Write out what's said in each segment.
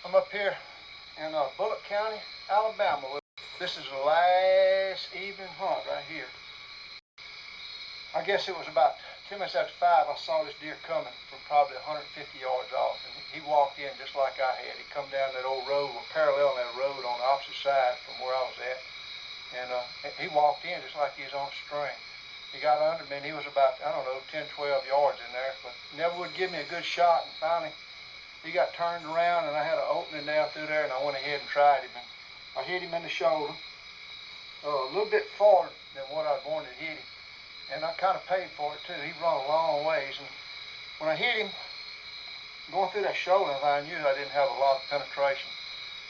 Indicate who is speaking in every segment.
Speaker 1: I'm up here in Bullock County, Alabama. This is the last evening hunt right here. I guess it was about 10 minutes after 5 I saw this deer coming from probably 150 yards off, and he walked in just like I had. He come down that old road, or parallel that road on the opposite side from where I was at, and he walked in just like he was on a string. He got under me, and he was about, I don't know, 10, 12 yards in there, but never would give me a good shot. And finally he got turned around, and I had an opening down through there, and I went ahead and tried him. And I hit him in the shoulder, a little bit farther than what I wanted to hit him. And I kind of paid for it too. He run a long ways, and when I hit him, going through that shoulder, I knew I didn't have a lot of penetration,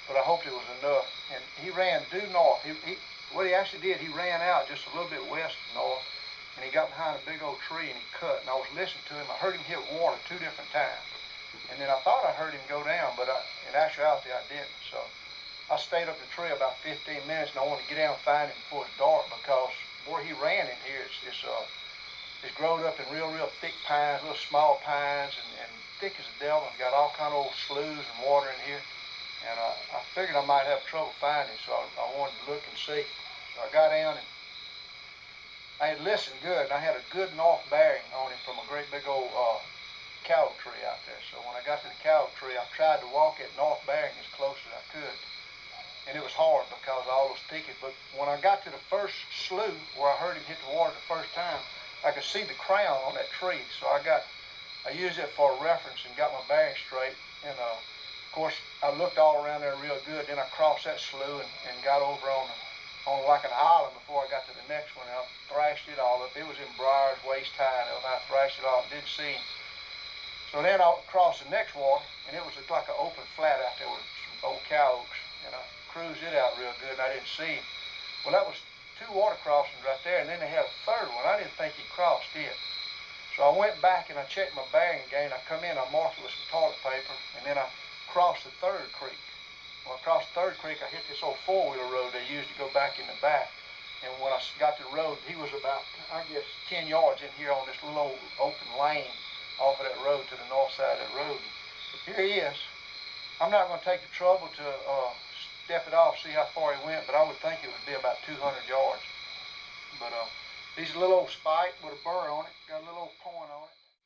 Speaker 1: but I hoped it was enough. And he ran due north. What he actually did, he ran out just a little bit west of north, and he got behind a big old tree and he cut. And I was listening to him. I heard him hit water 2 different times, and then I thought I heard him go down, but in actuality I didn't. So I stayed up the tree about 15 minutes, and I wanted to get down and find him before it's dark, because where he ran in here, it's grown up in real thick pines, little small pines, and thick as a devil, and got all kind of old sloughs and water in here. And I figured I might have trouble finding him, so I wanted to look and see. So I got down, and I had listened good, and I had a good north bearing on him from a great big old cow tree out there. So when I got to the cow tree, I tried to walk at north bearing as close as I could. And it was hard because of all those thickets. But when I got to the first slough where I heard him hit the water the first time, I could see the crown on that tree. So I used it for a reference and got my bearing straight. And of course, I looked all around there real good. Then I crossed that slough and got over on like an island before I got to the next one. And I thrashed it all up. It was in briars, waist high, and I thrashed it all. Didn't see him. So then I crossed the next water, and it was like an open flat out there with some old cow oaks. And I cruised it out real good, and I didn't see him. Well, that was 2 water crossings right there, and then they had a third one. I didn't think he crossed it. So I went back and I checked my bearing again. I come in, I marked it with some toilet paper, and then I crossed the 3rd creek. When I crossed the 3rd creek, I hit this old 4-wheeler road they used to go back in the back. And when I got to the road, he was about, I guess, 10 yards in here on this little old open lane off of that road to the north side of that road. Here he is. I'm not going to take the trouble to step it off, see how far he went, but I would think it would be about 200 yards. But he's a little old spike with a burr on it, got a little old point on it.